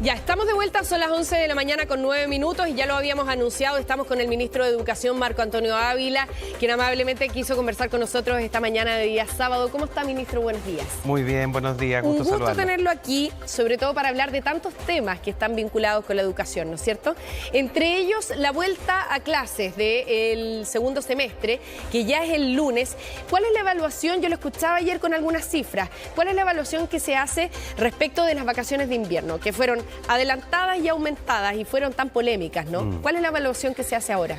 Ya estamos de vuelta, son las 11 de la mañana con 9 minutos y ya lo habíamos anunciado, estamos con el ministro de Educación, Marco Antonio Ávila, quien amablemente quiso conversar con nosotros esta mañana de día sábado. ¿Cómo está, ministro? Buenos días. Muy bien, buenos días, Un gusto saludarlo. tenerlo aquí, sobre todo para hablar de tantos temas que están vinculados con la educación, ¿no es cierto? Entre ellos, la vuelta a clases del segundo semestre, que ya es el lunes. ¿Cuál es la evaluación? Yo lo escuchaba ayer con algunas cifras. ¿Cuál es la evaluación que se hace respecto de las vacaciones de invierno, que fueron adelantadas y aumentadas y fueron tan polémicas, ¿no? ¿Cuál es la evaluación que se hace ahora?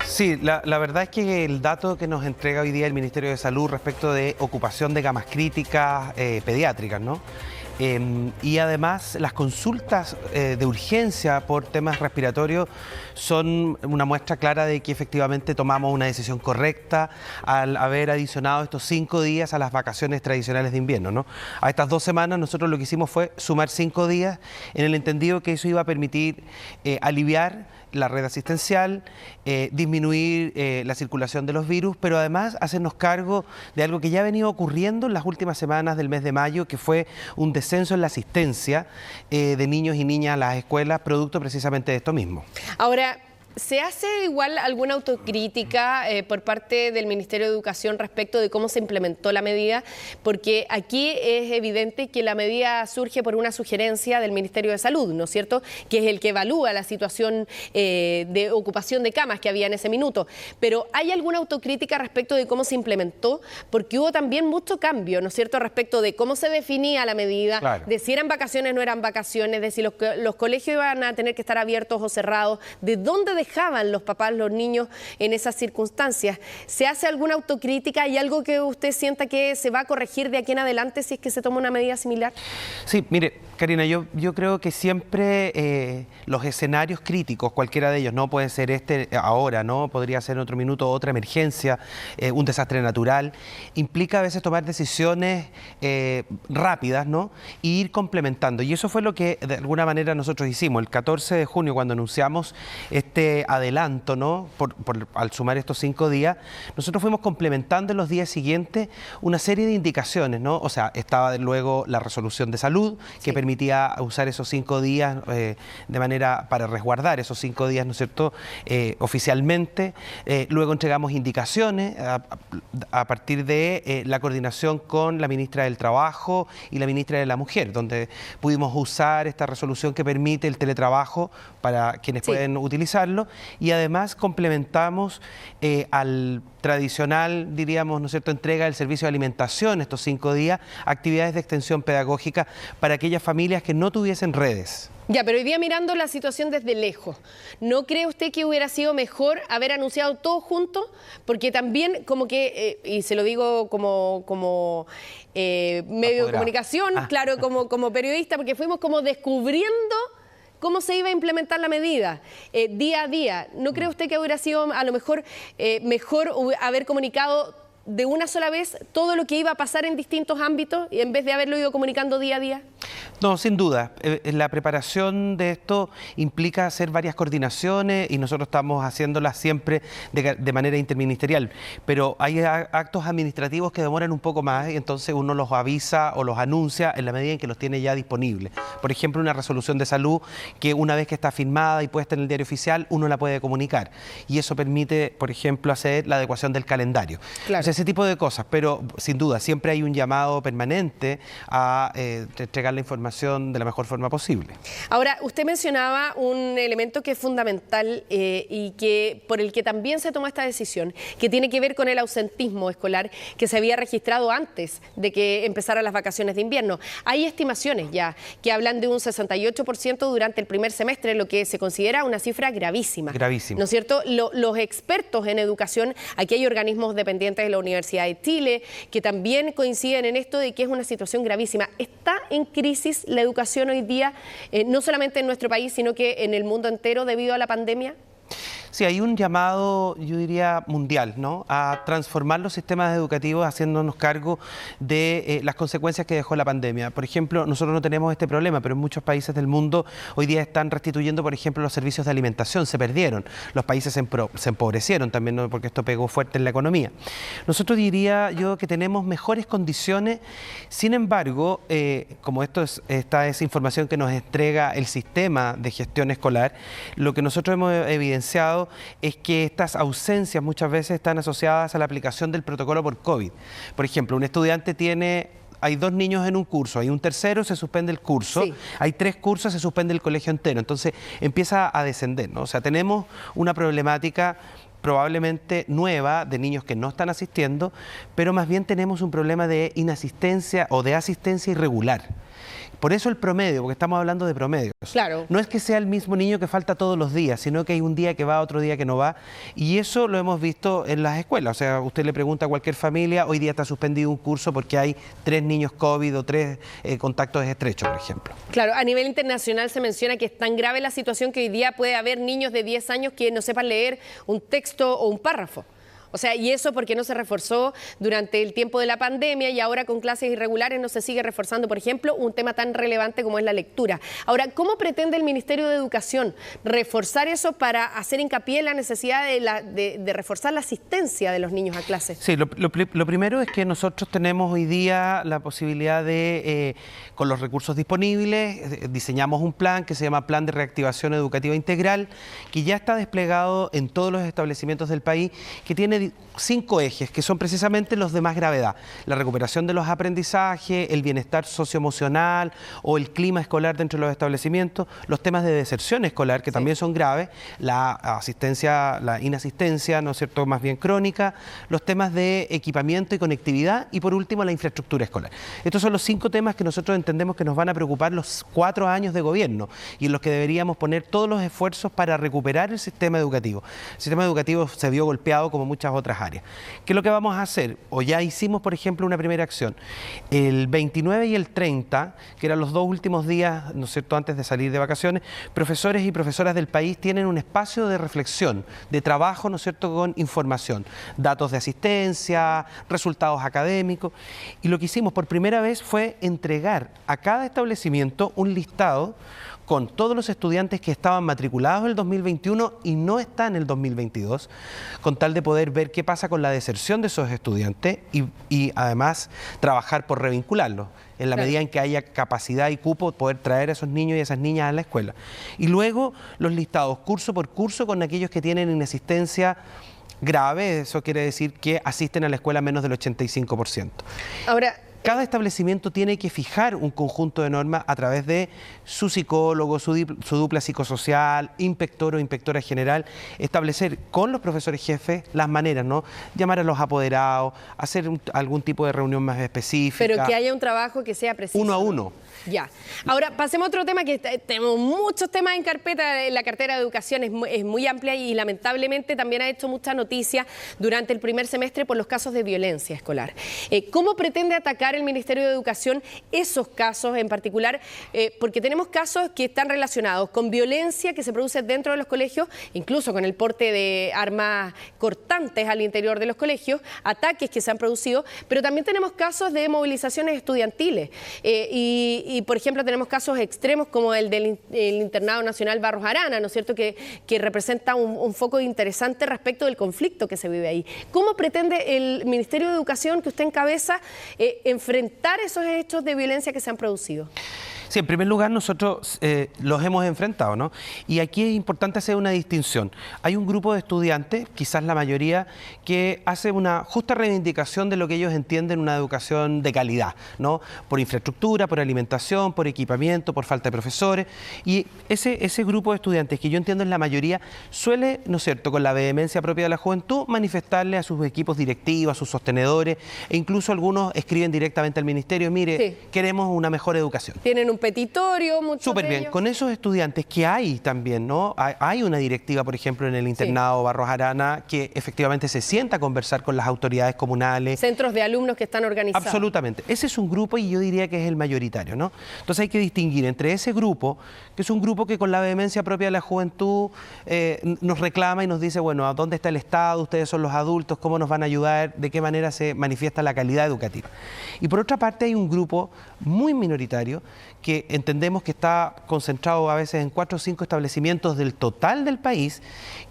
Sí, la verdad es que el dato que nos entrega hoy día el Ministerio de Salud respecto de ocupación de camas críticas pediátricas, ¿no? Y además las consultas de urgencia por temas respiratorios son una muestra clara de que efectivamente tomamos una decisión correcta al haber adicionado estos 5 días a las vacaciones tradicionales de invierno, ¿no? A estas 2 semanas nosotros lo que hicimos fue sumar 5 días en el entendido que eso iba a permitir aliviar la red asistencial, disminuir la circulación de los virus, pero además hacernos cargo de algo que ya ha venido ocurriendo en las últimas semanas del mes de mayo, que fue un descenso en la asistencia de niños y niñas a las escuelas, producto precisamente de esto mismo. Ahora, ¿se hace igual alguna autocrítica por parte del Ministerio de Educación respecto de cómo se implementó la medida? Porque aquí es evidente que la medida surge por una sugerencia del Ministerio de Salud, ¿no es cierto? Que es el que evalúa la situación de ocupación de camas que había en ese minuto. Pero ¿hay alguna autocrítica respecto de cómo se implementó? Porque hubo también mucho cambio, ¿no es cierto?, respecto de cómo se definía la medida, claro, de si eran vacaciones o no eran vacaciones, de si los colegios iban a tener que estar abiertos o cerrados, de dónde dejaban los papás, los niños en esas circunstancias. ¿Se hace alguna autocrítica y algo que usted sienta que se va a corregir de aquí en adelante si es que se toma una medida similar? Sí, mire, Karina, yo creo que siempre los escenarios críticos, cualquiera de ellos, no puede ser este ahora, ¿no? Podría ser en otro minuto otra emergencia, un desastre natural, implica a veces tomar decisiones rápidas, ¿no? Y ir complementando. Y eso fue lo que de alguna manera nosotros hicimos. El 14 de junio, cuando anunciamos este adelanto, ¿no? Al sumar estos 5 días, nosotros fuimos complementando en los días siguientes una serie de indicaciones, ¿no? O sea, estaba luego la resolución de salud, que permitía usar esos 5 días de manera para resguardar esos 5 días, ¿no es cierto?, oficialmente. Luego entregamos indicaciones a partir de la coordinación con la ministra del Trabajo y la ministra de la Mujer, donde pudimos usar esta resolución que permite el teletrabajo para quienes pueden utilizarlo, y además complementamos al tradicional, diríamos, ¿no es cierto?, entrega del servicio de alimentación estos 5 días, actividades de extensión pedagógica para aquellas familias que no tuviesen redes. Ya, pero hoy día mirando la situación desde lejos, ¿no cree usted que hubiera sido mejor haber anunciado todo junto? Porque también como que, y se lo digo como medio de comunicación, claro, como periodista, porque fuimos como descubriendo cómo se iba a implementar la medida día a día. ¿No cree usted que hubiera sido a lo mejor mejor haber comunicado de una sola vez todo lo que iba a pasar en distintos ámbitos y en vez de haberlo ido comunicando día a día? No, sin duda. La preparación de esto implica hacer varias coordinaciones y nosotros estamos haciéndolas siempre de manera interministerial. Pero hay actos administrativos que demoran un poco más y entonces uno los avisa o los anuncia en la medida en que los tiene ya disponibles. Por ejemplo, una resolución de salud que una vez que está firmada y puesta en el diario oficial, uno la puede comunicar. Y eso permite, por ejemplo, hacer la adecuación del calendario. Claro. O sea, ese tipo de cosas. Pero sin duda, siempre hay un llamado permanente a entregar la información de la mejor forma posible. Ahora, usted mencionaba un elemento que es fundamental y que por el que también se tomó esta decisión, que tiene que ver con el ausentismo escolar que se había registrado antes de que empezaran las vacaciones de invierno. Hay estimaciones ya que hablan de un 68% durante el primer semestre, lo que se considera una cifra gravísima. Gravísima. ¿No es cierto? Los expertos en educación, aquí hay organismos dependientes de la Universidad de Chile que también coinciden en esto de que es una situación gravísima. ¿Está en crisis la educación hoy día, no solamente en nuestro país, sino que en el mundo entero debido a la pandemia? Sí, hay un llamado, yo diría, mundial, ¿no?, a transformar los sistemas educativos haciéndonos cargo de las consecuencias que dejó la pandemia. Por ejemplo, nosotros no tenemos este problema, pero en muchos países del mundo hoy día están restituyendo, por ejemplo, los servicios de alimentación, se perdieron. Los países se empobrecieron también, ¿no?, porque esto pegó fuerte en la economía. Nosotros diría yo que tenemos mejores condiciones, sin embargo, como esta es información que nos entrega el sistema de gestión escolar, lo que nosotros hemos evidenciado es que estas ausencias muchas veces están asociadas a la aplicación del protocolo por COVID. Por ejemplo, un estudiante hay 2 niños en un curso, hay un tercero, se suspende el curso, sí. Hay 3 cursos, se suspende el colegio entero, entonces empieza a descender, ¿no? O sea, tenemos una problemática probablemente nueva de niños que no están asistiendo, pero más bien tenemos un problema de inasistencia o de asistencia irregular. Por eso el promedio, porque estamos hablando de promedios. Claro. No es que sea el mismo niño que falta todos los días, sino que hay un día que va, otro día que no va. Y eso lo hemos visto en las escuelas. O sea, usted le pregunta a cualquier familia, hoy día está suspendido un curso porque hay 3 niños COVID o 3 contactos estrechos, por ejemplo. Claro, a nivel internacional se menciona que es tan grave la situación que hoy día puede haber niños de 10 años que no sepan leer un texto o un párrafo. O sea, y eso porque no se reforzó durante el tiempo de la pandemia y ahora con clases irregulares no se sigue reforzando, por ejemplo, un tema tan relevante como es la lectura. Ahora, ¿cómo pretende el Ministerio de Educación reforzar eso para hacer hincapié en la necesidad de reforzar la asistencia de los niños a clases? Sí, lo primero es que nosotros tenemos hoy día la posibilidad de, con los recursos disponibles, diseñamos un plan que se llama Plan de Reactivación Educativa Integral, que ya está desplegado en todos los establecimientos del país, que tiene 5 ejes, que son precisamente los de más gravedad: la recuperación de los aprendizajes, el bienestar socioemocional o el clima escolar dentro de los establecimientos, los temas de deserción escolar, que también son graves, la inasistencia, ¿no es cierto?, más bien crónica, los temas de equipamiento y conectividad y, por último, la infraestructura escolar. Estos son los 5 temas que nosotros entendemos que nos van a preocupar los 4 años de gobierno y en los que deberíamos poner todos los esfuerzos para recuperar el sistema educativo. El sistema educativo se vio golpeado como muchas otras áreas. ¿Qué es lo que vamos a hacer? O ya hicimos, por ejemplo, una primera acción. El 29 y el 30, que eran los 2 últimos días, ¿no es cierto?, antes de salir de vacaciones, profesores y profesoras del país tienen un espacio de reflexión, de trabajo, ¿no es cierto?, con información, datos de asistencia, resultados académicos. Y lo que hicimos por primera vez fue entregar a cada establecimiento un listado con todos los estudiantes que estaban matriculados en el 2021 y no están en el 2022, con tal de poder ver qué pasa con la deserción de esos estudiantes y además trabajar por revincularlos, en la medida en que haya capacidad y cupo, poder traer a esos niños y a esas niñas a la escuela. Y luego los listados curso por curso con aquellos que tienen inasistencia grave, eso quiere decir que asisten a la escuela menos del 85%. Ahora, cada establecimiento tiene que fijar un conjunto de normas a través de su psicólogo, su dupla psicosocial, inspector o inspectora general, establecer con los profesores jefes las maneras, ¿no? Llamar a los apoderados, hacer algún tipo de reunión más específica. Pero que haya un trabajo que sea preciso. Uno a uno. Ya. Ahora, pasemos a otro tema, que tenemos muchos temas en carpeta. La cartera de educación es muy amplia y lamentablemente también ha hecho mucha noticia durante el primer semestre por los casos de violencia escolar. ¿Cómo pretende atacar el Ministerio de Educación esos casos en particular? Porque tenemos casos que están relacionados con violencia que se produce dentro de los colegios, incluso con el porte de armas cortantes al interior de los colegios, ataques que se han producido, pero también tenemos casos de movilizaciones estudiantiles y por ejemplo, tenemos casos extremos como el del Internado Nacional Barros Arana, ¿no es cierto?, que representa un foco interesante respecto del conflicto que se vive ahí. ¿Cómo pretende el Ministerio de Educación, que usted encabeza, enfrentar esos hechos de violencia que se han producido? Sí, en primer lugar nosotros los hemos enfrentado, ¿no? Y aquí es importante hacer una distinción. Hay un grupo de estudiantes, quizás la mayoría, que hace una justa reivindicación de lo que ellos entienden una educación de calidad, ¿no? Por infraestructura, por alimentación, por equipamiento, por falta de profesores. Y ese grupo de estudiantes, que yo entiendo es la mayoría, suele, ¿no es cierto?, con la vehemencia propia de la juventud, manifestarle a sus equipos directivos, a sus sostenedores, e incluso algunos escriben directamente al ministerio: mire, sí, queremos una mejor educación. Tienen un un petitorio, muchos Súper de bien, ellos. con esos estudiantes que hay también, ¿no? Hay una directiva, por ejemplo, en el internado Barros Arana, que efectivamente se sienta a conversar con las autoridades comunales. Centros de alumnos que están organizados. Absolutamente. Ese es un grupo y yo diría que es el mayoritario, ¿no? Entonces hay que distinguir entre ese grupo, que es un grupo que con la vehemencia propia de la juventud nos reclama y nos dice, bueno, ¿a dónde está el Estado? Ustedes son los adultos, ¿cómo nos van a ayudar? ¿De qué manera se manifiesta la calidad educativa? Y por otra parte hay un grupo muy minoritario que entendemos que está concentrado a veces en 4 o 5 establecimientos del total del país,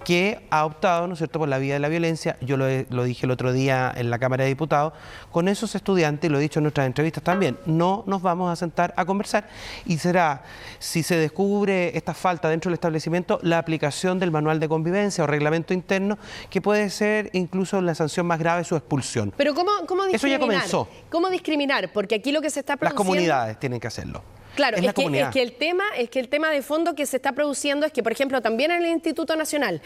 que ha optado, ¿no es cierto?, por la vía de la violencia. Yo lo dije el otro día en la Cámara de Diputados, con esos estudiantes, y lo he dicho en nuestras entrevistas también, no nos vamos a sentar a conversar y será, si se descubre esta falta dentro del establecimiento, la aplicación del manual de convivencia o reglamento interno, que puede ser incluso la sanción más grave, su expulsión. Pero ¿cómo discriminar? Eso ya comenzó. ¿Cómo discriminar? Porque aquí lo que se está produciendo... Las comunidades tienen que hacerlo. Claro, es que el tema de fondo que se está produciendo es que, por ejemplo, también en el Instituto Nacional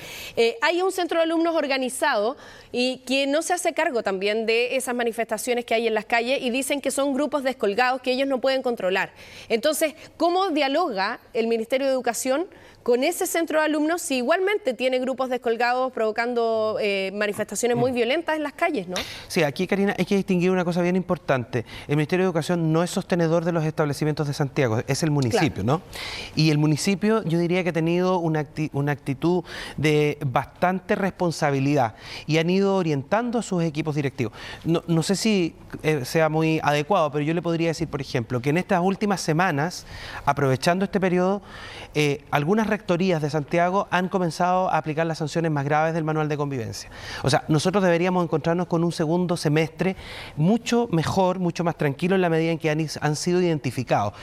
hay un centro de alumnos organizado y que no se hace cargo también de esas manifestaciones que hay en las calles y dicen que son grupos descolgados que ellos no pueden controlar. Entonces, ¿cómo dialoga el Ministerio de Educación con ese centro de alumnos si igualmente tiene grupos descolgados provocando manifestaciones muy violentas en las calles, ¿no? Sí, aquí, Karina, hay que distinguir una cosa bien importante. El Ministerio de Educación no es sostenedor de los establecimientos de Santiago, es el municipio, ¿no? Y el municipio, yo diría que ha tenido una actitud de bastante responsabilidad y han ido orientando a sus equipos directivos. No sé si sea muy adecuado, pero yo le podría decir, por ejemplo, que en estas últimas semanas, aprovechando este periodo, algunas rectorías de Santiago han comenzado a aplicar las sanciones más graves del manual de convivencia. O sea, nosotros deberíamos encontrarnos con un segundo semestre mucho mejor, mucho más tranquilo en la medida en que han sido identificados.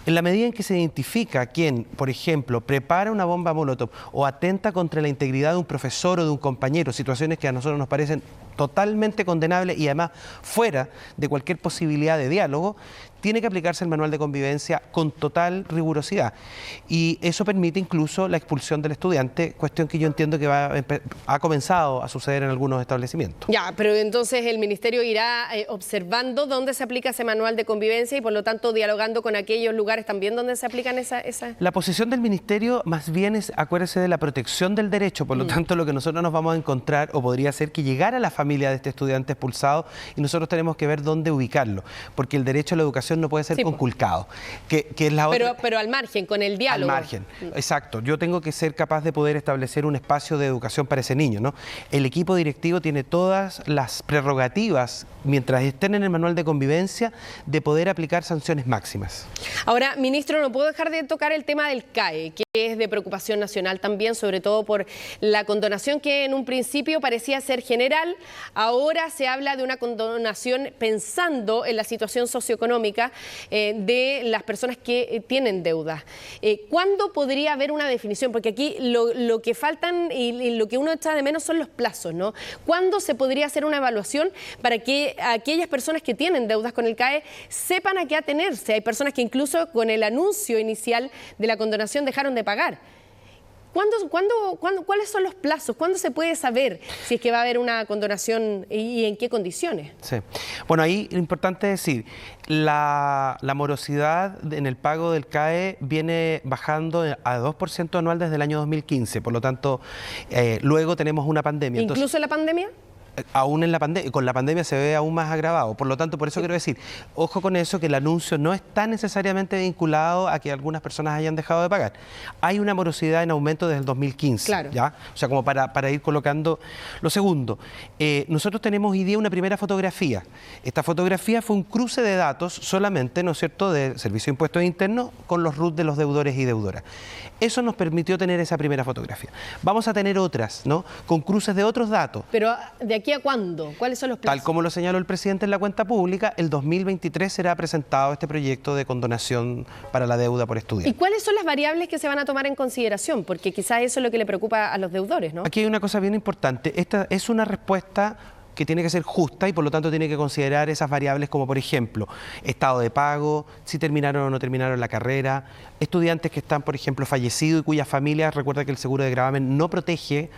En la medida en que se identifica quien, por ejemplo, prepara una bomba Molotov o atenta contra la integridad de un profesor o de un compañero, situaciones que a nosotros nos parecen totalmente condenables y además fuera de cualquier posibilidad de diálogo, tiene que aplicarse el manual de convivencia con total rigurosidad. Y eso permite incluso la expulsión del estudiante, cuestión que yo entiendo que ha comenzado a suceder en algunos establecimientos. Ya, pero entonces el Ministerio irá observando dónde se aplica ese manual de convivencia y por lo tanto dialogando con aquellos lugares también donde se aplican esa... La posición del Ministerio más bien es, acuérdese, de la protección del derecho, por lo tanto lo que nosotros nos vamos a encontrar, o podría ser que llegara a la familia de este estudiante expulsado y nosotros tenemos que ver dónde ubicarlo, porque el derecho a la educación no puede ser conculcado. Que es la otra... pero al margen, con el diálogo. Al margen, exacto. Yo tengo que ser capaz de poder establecer un espacio de educación para ese niño, ¿no? El equipo directivo tiene todas las prerrogativas, mientras estén en el manual de convivencia, de poder aplicar sanciones máximas. Ahora, ministro, no puedo dejar de tocar el tema del CAE, que es de preocupación nacional también, sobre todo por la condonación que en un principio parecía ser general. Ahora se habla de una condonación pensando en la situación socioeconómica de las personas que tienen deudas. ¿Cuándo podría haber una definición? Porque aquí lo que faltan y lo que uno echa de menos son los plazos, ¿no? ¿Cuándo se podría hacer una evaluación para que aquellas personas que tienen deudas con el CAE sepan a qué atenerse? Hay personas que incluso con el anuncio inicial de la condonación dejaron de pagar. ¿Cuáles son los plazos? ¿Cuándo se puede saber si es que va a haber una condonación y en qué condiciones? Sí. Bueno, ahí lo importante es decir, la morosidad en el pago del CAE viene bajando a 2% anual desde el año 2015, por lo tanto, luego tenemos una pandemia. ¿Incluso Entonces, la pandemia? Aún en la pandemia, con la pandemia se ve aún más agravado. Por lo tanto, por eso quiero decir, ojo con eso, que el anuncio no está necesariamente vinculado a que algunas personas hayan dejado de pagar. Hay una morosidad en aumento desde el 2015. Claro. ¿Ya? O sea, como para ir colocando. Lo segundo, nosotros tenemos hoy día una primera fotografía. Esta fotografía fue un cruce de datos solamente, ¿no es cierto?, del Servicio de Impuestos Internos con los RUT de los deudores y deudoras. Eso nos permitió tener esa primera fotografía. Vamos a tener otras, ¿no?, con cruces de otros datos. Pero ¿de aquí a cuándo? ¿Cuáles son los plazos? Tal como lo señaló el presidente en la cuenta pública, el 2023 será presentado este proyecto de condonación para la deuda por estudiante. ¿Y cuáles son las variables que se van a tomar en consideración? Porque quizás eso es lo que le preocupa a los deudores, ¿no? Aquí hay una cosa bien importante. Esta es una respuesta que tiene que ser justa y por lo tanto tiene que considerar esas variables como, por ejemplo, estado de pago, si terminaron o no terminaron la carrera, estudiantes que están, por ejemplo, fallecidos y cuyas familias, recuerda que el seguro de gravamen no protege.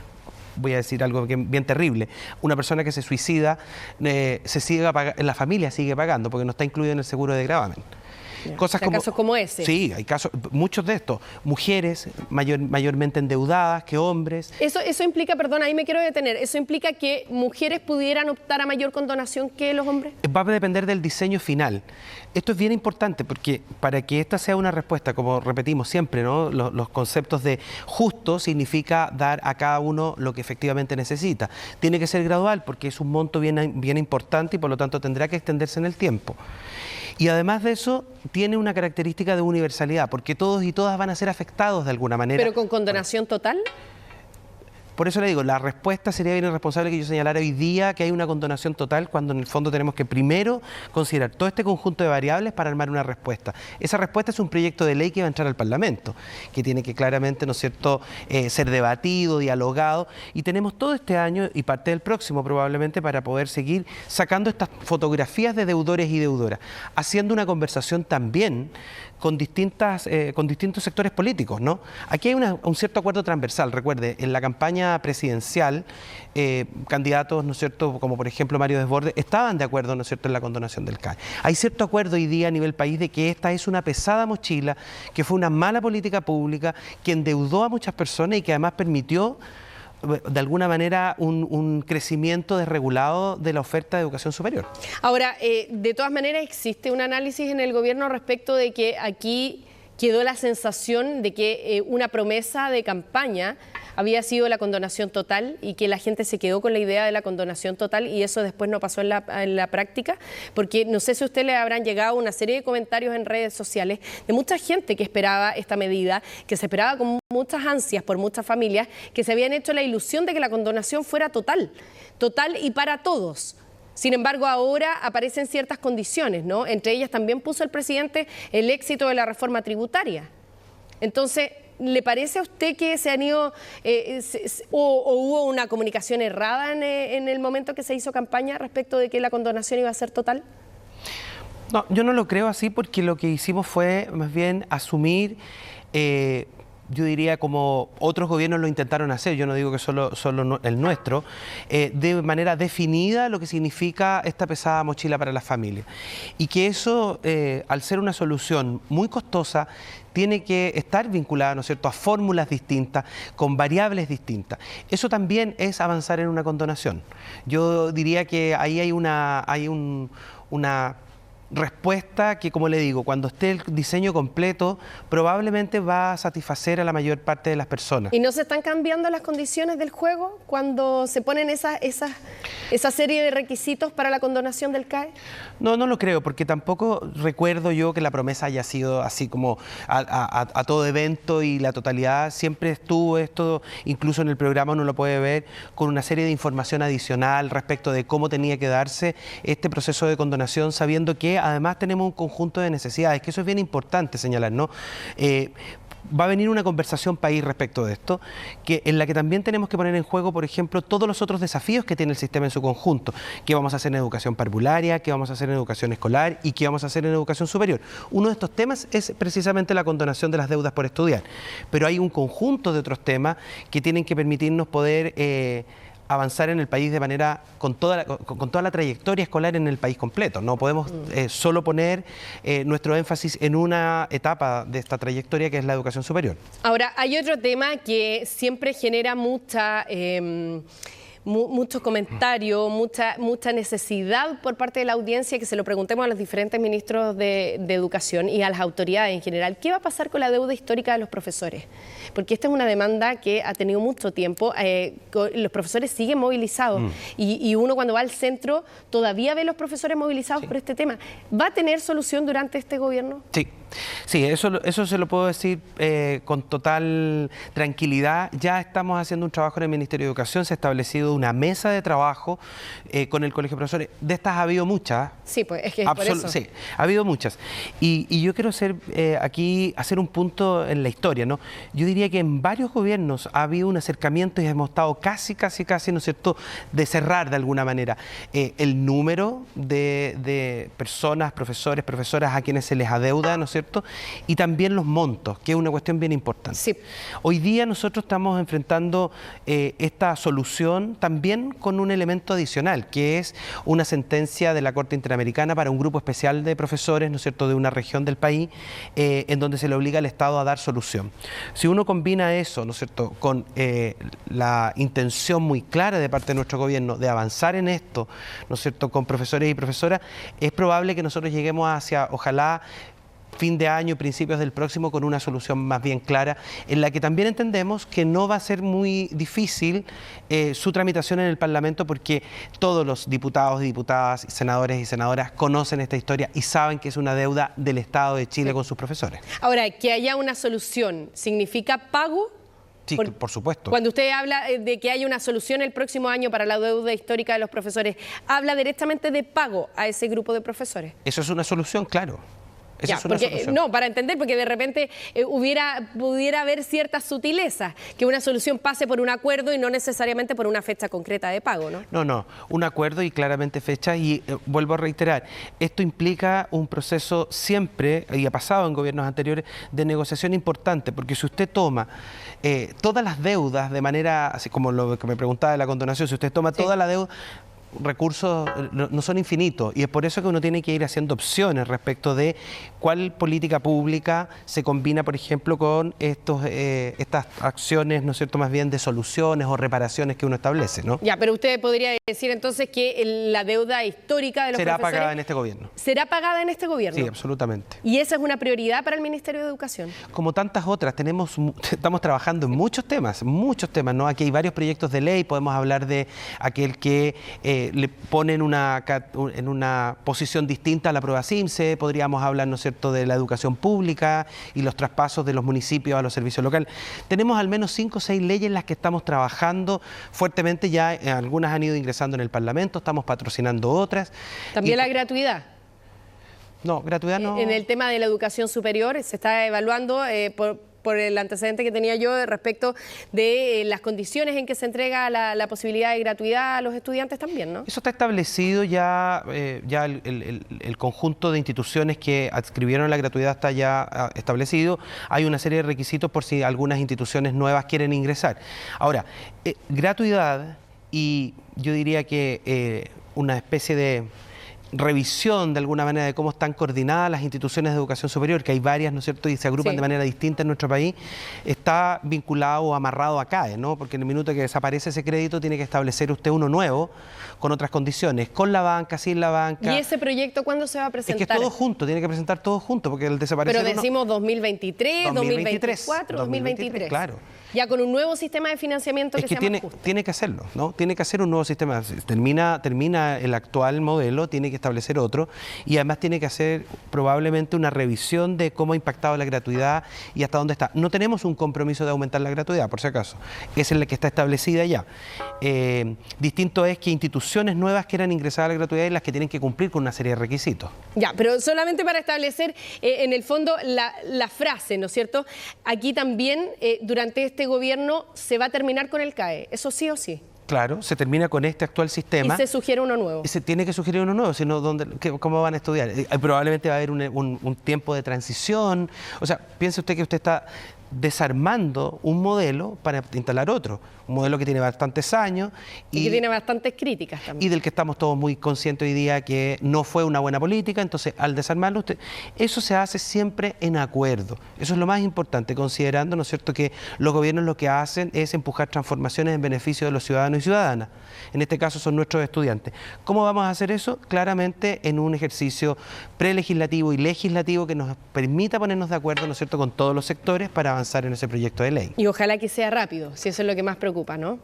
Voy a decir algo bien terrible, una persona que se suicida, la familia sigue pagando porque no está incluido en el seguro de gravamen. Cosas como, casos como ese. Sí, hay casos, muchos de estos. Mujeres mayormente endeudadas que hombres. Eso implica, perdón, ahí me quiero detener, ¿eso implica que mujeres pudieran optar a mayor condonación que los hombres? Va a depender del diseño final. Esto es bien importante porque para que esta sea una respuesta, como repetimos siempre, ¿no? Los conceptos de justo significa dar a cada uno lo que efectivamente necesita. Tiene que ser gradual porque es un monto bien importante y por lo tanto tendrá que extenderse en el tiempo. Y además de eso, tiene una característica de universalidad, porque todos y todas van a ser afectados de alguna manera. ¿Pero con condonación total? Por eso le digo, la respuesta sería bien irresponsable que yo señalara hoy día que hay una condonación total cuando en el fondo tenemos que primero considerar todo este conjunto de variables para armar una respuesta. Esa respuesta es un proyecto de ley que va a entrar al Parlamento, que tiene que claramente, ¿no es cierto?, ser debatido, dialogado, y tenemos todo este año y parte del próximo probablemente para poder seguir sacando estas fotografías de deudores y deudoras, haciendo una conversación también con distintos sectores políticos, ¿no? Aquí hay un cierto acuerdo transversal. Recuerde, en la campaña presidencial, candidatos, ¿no es cierto?, como por ejemplo Mario Desbordes, estaban de acuerdo, ¿no es cierto?, en la condonación del CAE. Hay cierto acuerdo hoy día a nivel país de que esta es una pesada mochila, que fue una mala política pública, que endeudó a muchas personas y que además permitió de alguna manera un crecimiento desregulado de la oferta de educación superior. Ahora, de todas maneras existe un análisis en el gobierno respecto de que aquí quedó la sensación de que una promesa de campaña había sido la condonación total y que la gente se quedó con la idea de la condonación total y eso después no pasó en la práctica, porque no sé si a usted le habrán llegado una serie de comentarios en redes sociales de mucha gente que esperaba esta medida, que se esperaba con muchas ansias por muchas familias, que se habían hecho la ilusión de que la condonación fuera total y para todos. Sin embargo, ahora aparecen ciertas condiciones, ¿no? Entre ellas también puso el presidente el éxito de la reforma tributaria. Entonces, ¿le parece a usted que se han ido o hubo una comunicación errada en el momento que se hizo campaña respecto de que la condonación iba a ser total? No, yo no lo creo así porque lo que hicimos fue más bien asumir... yo diría como otros gobiernos lo intentaron hacer, yo no digo que solo el nuestro, de manera definida lo que significa esta pesada mochila para las familias. Y que eso, al ser una solución muy costosa, tiene que estar vinculada, ¿no es cierto?, a fórmulas distintas, con variables distintas. Eso también es avanzar en una condonación. Yo diría que ahí hay una respuesta que, como le digo, cuando esté el diseño completo, probablemente va a satisfacer a la mayor parte de las personas. ¿Y no se están cambiando las condiciones del juego cuando se ponen esa serie de requisitos para la condonación del CAE? No, no lo creo, porque tampoco recuerdo yo que la promesa haya sido así como a todo evento y la totalidad. Siempre estuvo esto, incluso en el programa uno lo puede ver, con una serie de información adicional respecto de cómo tenía que darse este proceso de condonación, sabiendo que además tenemos un conjunto de necesidades, que eso es bien importante señalar, ¿no? Va a venir una conversación país respecto de esto, en la que también tenemos que poner en juego, por ejemplo, todos los otros desafíos que tiene el sistema en su conjunto. ¿Qué vamos a hacer en educación parvularia? ¿Qué vamos a hacer en educación escolar? ¿Y qué vamos a hacer en educación superior? Uno de estos temas es precisamente la condonación de las deudas por estudiar. Pero hay un conjunto de otros temas que tienen que permitirnos poder avanzar en el país de manera con toda la trayectoria escolar en el país completo. No podemos solo poner nuestro énfasis en una etapa de esta trayectoria que es la educación superior. Ahora, hay otro tema que siempre genera mucho comentario, mucha necesidad por parte de la audiencia que se lo preguntemos a los diferentes ministros de Educación y a las autoridades en general. ¿Qué va a pasar con la deuda histórica de los profesores? Porque esta es una demanda que ha tenido mucho tiempo. Los profesores siguen movilizados y uno cuando va al centro todavía ve a los profesores movilizados por este tema. ¿Va a tener solución durante este gobierno? Sí, eso se lo puedo decir con total tranquilidad. Ya estamos haciendo un trabajo en el Ministerio de Educación, se ha establecido una mesa de trabajo con el Colegio de Profesores. De estas ha habido muchas. Sí, pues es que es por eso. Sí, ha habido muchas. Y yo quiero hacer un punto en la historia, ¿no? Yo diría que en varios gobiernos ha habido un acercamiento y hemos estado casi, ¿no es cierto?, de cerrar de alguna manera el número de personas, profesores, profesoras a quienes se les adeuda, ¿no es cierto?, y también los montos, que es una cuestión bien importante. Sí. Hoy día nosotros estamos enfrentando esta solución también con un elemento adicional, que es una sentencia de la Corte Interamericana para un grupo especial de profesores, ¿no es cierto?, de una región del país, en donde se le obliga al Estado a dar solución. Si uno combina eso, ¿no es cierto?, con la intención muy clara de parte de nuestro gobierno de avanzar en esto, ¿no es cierto?, con profesores y profesoras, es probable que nosotros lleguemos hacia, ojalá, fin de año, principios del próximo, con una solución más bien clara, en la que también entendemos que no va a ser muy difícil su tramitación en el Parlamento, porque todos los diputados y diputadas, senadores y senadoras conocen esta historia y saben que es una deuda del Estado de Chile con sus profesores. Ahora, que haya una solución, ¿significa pago? Sí, por supuesto. Cuando usted habla de que haya una solución el próximo año para la deuda histórica de los profesores, ¿habla directamente de pago a ese grupo de profesores? Eso es una solución, claro. Ya, porque, no, para entender, porque de repente pudiera haber ciertas sutilezas, que una solución pase por un acuerdo y no necesariamente por una fecha concreta de pago, ¿no? No, un acuerdo y claramente fecha, y vuelvo a reiterar, esto implica un proceso siempre, y ha pasado en gobiernos anteriores, de negociación importante, porque si usted toma todas las deudas de manera, así como lo que me preguntaba de la condonación, si usted toma toda la deuda, recursos no son infinitos, y es por eso que uno tiene que ir haciendo opciones respecto de cuál política pública se combina, por ejemplo, con estas acciones, ¿no es cierto?, más bien de soluciones o reparaciones que uno establece, ¿no? Ya, pero usted podría decir entonces que la deuda histórica de los será profesores pagada en este gobierno. ¿Será pagada en este gobierno? Sí, absolutamente. ¿Y esa es una prioridad para el Ministerio de Educación? Como tantas otras, estamos trabajando en muchos temas, ¿no? Aquí hay varios proyectos de ley, podemos hablar de aquel que le ponen en una posición distinta a la prueba CIMSE, podríamos hablar, ¿no es cierto?, de la educación pública y los traspasos de los municipios a los servicios locales. Tenemos al menos 5 o 6 leyes en las que estamos trabajando fuertemente, ya algunas han ido ingresando en el Parlamento, estamos patrocinando otras. ¿También la gratuidad? No, gratuidad no. En el tema de la educación superior se está evaluando por el antecedente que tenía yo respecto de las condiciones en que se entrega la posibilidad de gratuidad a los estudiantes también, ¿no? Eso está establecido ya, el conjunto de instituciones que adscribieron la gratuidad está ya establecido. Hay una serie de requisitos por si algunas instituciones nuevas quieren ingresar. Ahora, gratuidad y yo diría que una especie de revisión de alguna manera de cómo están coordinadas las instituciones de educación superior, que hay varias, ¿no es cierto?, y se agrupan de manera distinta en nuestro país, está vinculado o amarrado a CAE, ¿no? Porque en el minuto que desaparece ese crédito tiene que establecer usted uno nuevo, con otras condiciones, con la banca, sin la banca. ¿Y ese proyecto cuándo se va a presentar? Es que es todo junto, tiene que presentar todo junto, porque el desaparecer Pero decimos 2023, 2024, 2023. Claro. Ya con un nuevo sistema de financiamiento que sea más justo. Tiene que hacerlo, ¿no? Tiene que hacer un nuevo sistema. Termina el actual modelo, tiene que establecer otro, y además tiene que hacer probablemente una revisión de cómo ha impactado la gratuidad y hasta dónde está. No tenemos un compromiso de aumentar la gratuidad, por si acaso. Esa es la que está establecida ya. Distinto es que instituciones nuevas quieran ingresar a la gratuidad y las que tienen que cumplir con una serie de requisitos. Ya, pero solamente para establecer en el fondo la frase, ¿no es cierto? Aquí también durante este gobierno se va a terminar con el CAE, ¿eso sí o sí? Claro, se termina con este actual sistema. Y se sugiere uno nuevo. Se tiene que sugerir uno nuevo, sino ¿cómo van a estudiar? Probablemente va a haber un tiempo de transición. O sea, piense usted que usted está desarmando un modelo para instalar otro. Un modelo que tiene bastantes años. Y que tiene bastantes críticas también. Y del que estamos todos muy conscientes hoy día que no fue una buena política. Entonces, al desarmarlo, eso se hace siempre en acuerdo. Eso es lo más importante, considerando, ¿no es cierto?, que los gobiernos lo que hacen es empujar transformaciones en beneficio de los ciudadanos y ciudadanas. En este caso son nuestros estudiantes. ¿Cómo vamos a hacer eso? Claramente en un ejercicio prelegislativo y legislativo que nos permita ponernos de acuerdo, ¿no es cierto?, con todos los sectores para avanzar en ese proyecto de ley. Y ojalá que sea rápido, si eso es lo que más preocupa, ¿no?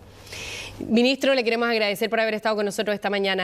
Ministro, le queremos agradecer por haber estado con nosotros esta mañana.